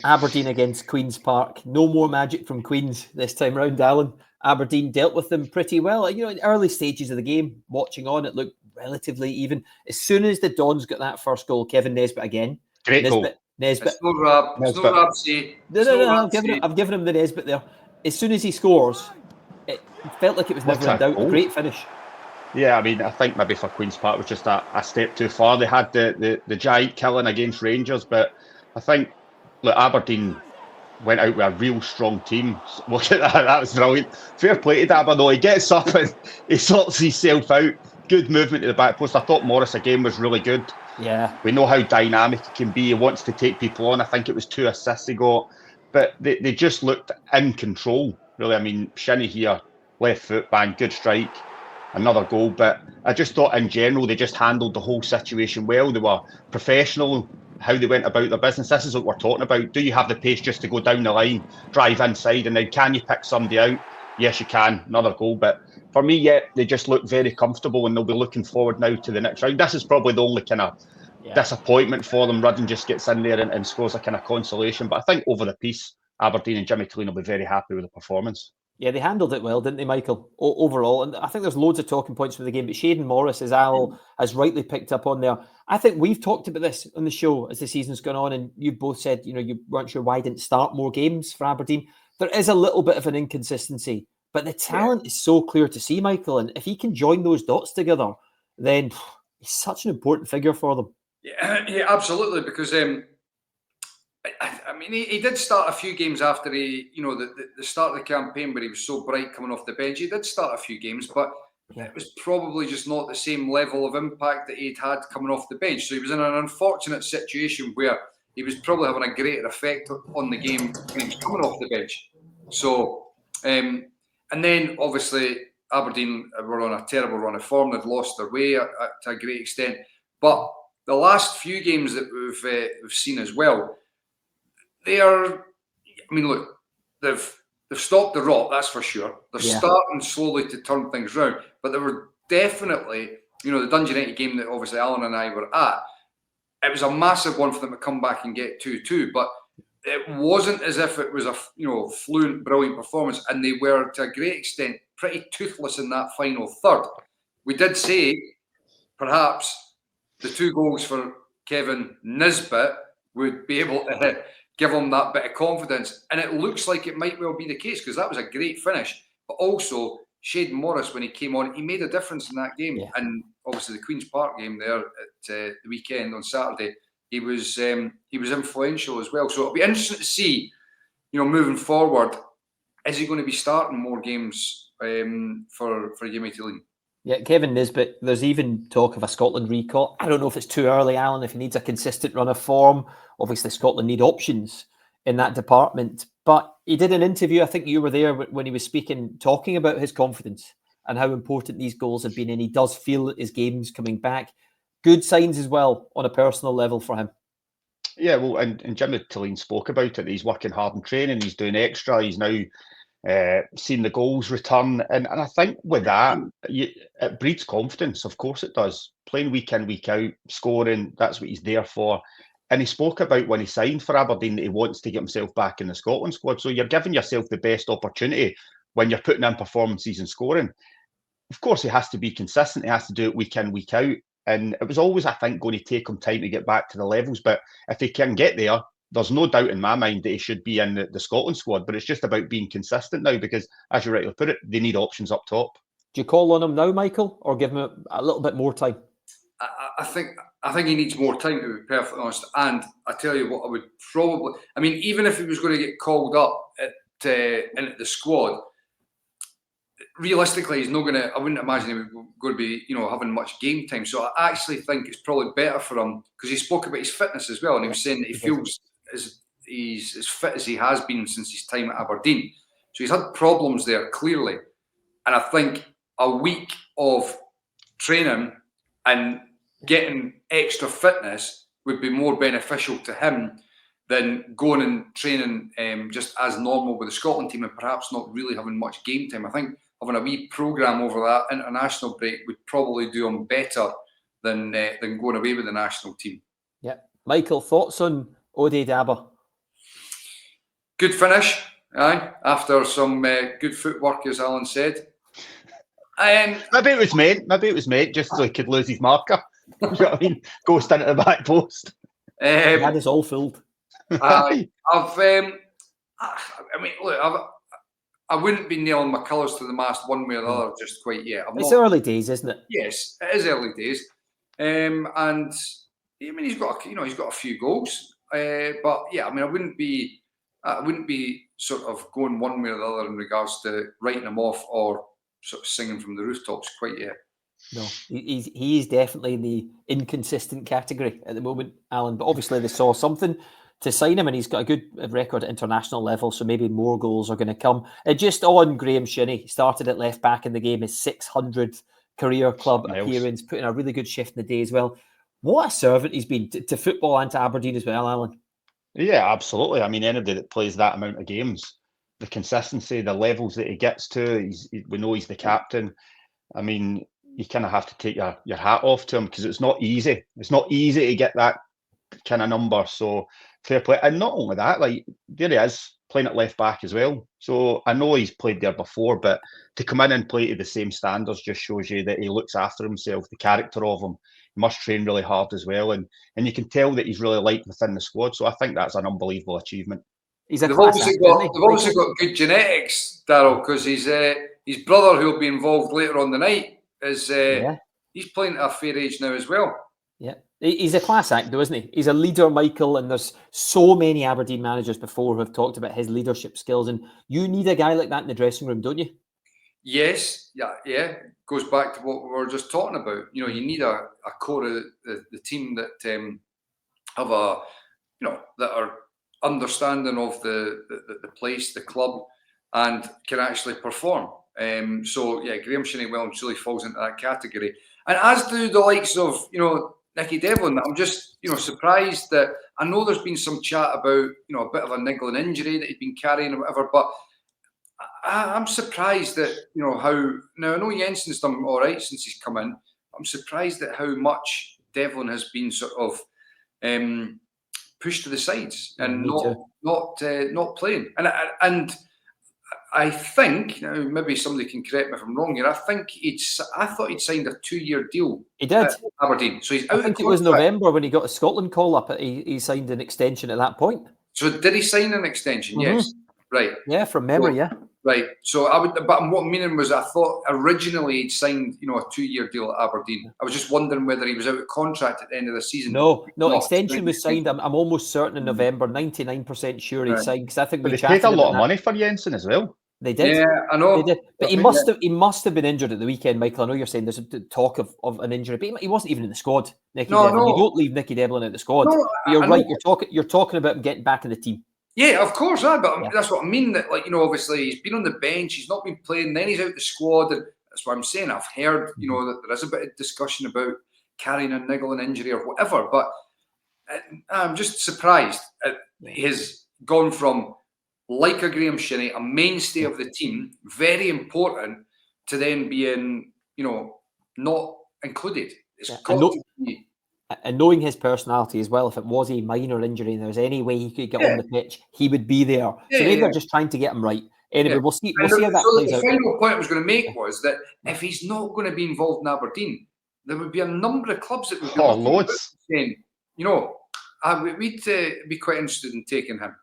Aberdeen against Queen's Park. No more magic from Queen's this time round, Alan. Aberdeen dealt with them pretty well. In early stages of the game, watching on, it looked relatively even. As soon as the Dons got that first goal, Kevin Nisbet again. Great Nisbet, goal. Nisbet. It's no Rab. It's no Ramsey. No. I've given him the Nisbet there. As soon as he scores, it felt like it was never in doubt. A great finish. Yeah, I mean, I think maybe for Queen's Park was just a step too far. They had the giant killing against Rangers, but I think Aberdeen went out with a real strong team. Look at that, that was brilliant. Fair play to Dabba though. He gets up and he sorts himself out. Good movement to the back post. I thought Morris again was really good. Yeah. We know how dynamic he can be. He wants to take people on. I think it was 2 assists he got. But they just looked in control, really. I mean, Shinnie here, left foot, bang, good strike. Another goal. But I just thought in general, they just handled the whole situation well. They were professional, how they went about their business. This is what we're talking about. Do you have the pace just to go down the line, drive inside, and then can you pick somebody out? Yes, you can. Another goal. But for me, they just look very comfortable and they'll be looking forward now to the next round. This is probably the only kind of disappointment for them. Rudden just gets in there and scores a kind of consolation. But I think over the piece, Aberdeen and Jimmy Tilleen will be very happy with the performance. Yeah, they handled it well, didn't they, Michael, overall? And I think there's loads of talking points from the game, but Shayden Morris, as Al has rightly picked up on there, I think we've talked about this on the show as the season's gone on, and you both said, you weren't sure why didn't start more games for Aberdeen. There is a little bit of an inconsistency, but the talent is so clear to see, Michael, and if he can join those dots together, then he's such an important figure for them. Yeah, absolutely, because I mean, he did start a few games after the start of the campaign where he was so bright coming off the bench. He did start a few games, but it was probably just not the same level of impact that he'd had coming off the bench. So he was in an unfortunate situation where he was probably having a greater effect on the game when he was coming off the bench. So, and then obviously Aberdeen were on a terrible run of form. They'd lost their way to a great extent. But the last few games that we've seen as well, they've stopped the rot, that's for sure. They're starting slowly to turn things around, but they were definitely, the Dundee United game that obviously Alan and I were at, it was a massive one for them to come back and get 2-2, but it wasn't as if it was a fluent, brilliant performance, and they were to a great extent pretty toothless in that final third. We did say perhaps the 2 goals for Kevin Nisbet would be able to give him that bit of confidence. And it looks like it might well be the case, because that was a great finish. But also, Shayden Morris, when he came on, he made a difference in that game. Yeah. And obviously the Queen's Park game there at the weekend on Saturday, he was influential as well. So it'll be interesting to see, moving forward, is he going to be starting more games for Jimmy Tilleen? Yeah, Kevin Nisbet, there's even talk of a Scotland recall. I don't know if it's too early, Alan, if he needs a consistent run of form. Obviously, Scotland need options in that department. But he did an interview, I think you were there when he was speaking, talking about his confidence and how important these goals have been. And he does feel that his game's coming back. Good signs as well on a personal level for him. Yeah, well, and Jimmy Tilleen spoke about it. He's working hard in training. He's doing extra. He's now seen the goals return, and I think with that it breeds confidence. Of course it does. Playing week in, week out, scoring, that's what he's there for. And he spoke about when he signed for Aberdeen that he wants to get himself back in the Scotland squad. So you're giving yourself the best opportunity when you're putting in performances and scoring. Of course, he has to be consistent. He has to do it week in, week out. And it was always, I think, going to take him time to get back to the levels. But if he can get there, there's no doubt in my mind that he should be in the Scotland squad, but it's just about being consistent now because, as you rightly put it, they need options up top. Do you call on him now, Michael, or give him a little bit more time? I think he needs more time, to be perfectly honest. And I tell you what, I would probably, even if he was going to get called up into the squad, realistically, he's not going to. I wouldn't imagine he was going to be, having much game time. So I actually think it's probably better for him because he spoke about his fitness as well, and he was saying that he feels he's as fit as he has been since his time at Aberdeen. So he's had problems there, clearly. And I think a week of training and getting extra fitness would be more beneficial to him than going and training just as normal with the Scotland team and perhaps not really having much game time. I think having a wee programme over that international break would probably do him better than going away with the national team. Yeah. Michael, thoughts on Ode Dabba? Good finish, aye, after some good footwork, as Alan said. Maybe it was meant just so he could lose his marker. You know what I mean? Ghost into the back post. He had us all fooled. I mean, look, I wouldn't be nailing my colours to the mast one way or the other just quite yet. It's early days, isn't it? Yes, it is early days. And I mean, he's got a few goals. But yeah, I mean, I wouldn't be sort of going one way or the other in regards to writing him off or sort of singing from the rooftops quite yet. No, he's definitely in the inconsistent category at the moment, Alan. But obviously they saw something to sign him, and he's got a good record at international level, so maybe more goals are going to come. Just on Graham Shinnie, started at left back in the game, his 600th career club appearance, putting a really good shift in the day as well. What a servant he's been to football and to Aberdeen as well, Alan. Yeah, absolutely. I mean, anybody that plays that amount of games, the consistency, the levels that he gets to, we know he's the captain. I mean, you kind of have to take your hat off to him because it's not easy. It's not easy to get that kind of number. So fair play. And not only that, like there he is playing at left back as well. So I know he's played there before, but to come in and play to the same standards just shows you that he looks after himself, the character of him. He must train really hard as well. And you can tell that he's really liked within the squad. So I think that's an unbelievable achievement. They've obviously got good genetics, Darrell, because his brother, who'll be involved later on the night, is he's playing at a fair age now as well. Yeah, he's a class act, though, isn't he? He's a leader, Michael, and there's so many Aberdeen managers before who have talked about his leadership skills, and you need a guy like that in the dressing room, don't you? Yes, yeah. Goes back to what we were just talking about. You know, you need a core of the team that have that are understanding of the place, the club, and can actually perform. So yeah, Graham Shinnie well and truly falls into that category, and as do the likes of Nicky Devlin. I'm just surprised that I know there's been some chat about a bit of a niggling injury that he'd been carrying or whatever, but I'm surprised that how now I know Jensen's done all right since he's come in. I'm surprised at how much Devlin has been sort of pushed to the sides and not playing. And I think maybe somebody can correct me if I'm wrong here. I thought he'd signed a 2-year deal. He did. At Aberdeen. So he's I think it was November when he got a Scotland call up. He signed an extension at that point. So did he sign an extension? Mm-hmm. Yes. Right. Yeah, from memory. Yeah. Right. So but what I'm meaning was I thought originally he'd signed a 2-year deal at Aberdeen. I was just wondering whether he was out of contract at the end of the season. No, extension was signed. I'm almost certain in November. 99% sure he signed because I think they paid a lot of money for Jensen as well. They did. Yeah, I know. They did. But he must have been injured at the weekend, Michael. I know you're saying there's talk of an injury, but he wasn't even in the squad. Nicky Devlin. No. You don't leave Nicky Devlin in the squad. No, but you're right. You're talking about him getting back in the team. Yeah, of course, but that's what I mean. That obviously he's been on the bench, he's not been playing, then he's out the squad, and that's what I'm saying. I've heard, that there is a bit of discussion about carrying a niggling injury or whatever, but I'm just surprised at his gone from like a Graham Shinnie, a mainstay of the team, very important, to then being, not included. It's got to be. And knowing his personality as well, if it was a minor injury and there was any way he could get on the pitch, he would be there. So maybe they're just trying to get him right. Anyway, we'll see how that plays out. The final point I was going to make was that if he's not going to be involved in Aberdeen, there would be a number of clubs that would be loads saying, we'd be quite interested in taking him.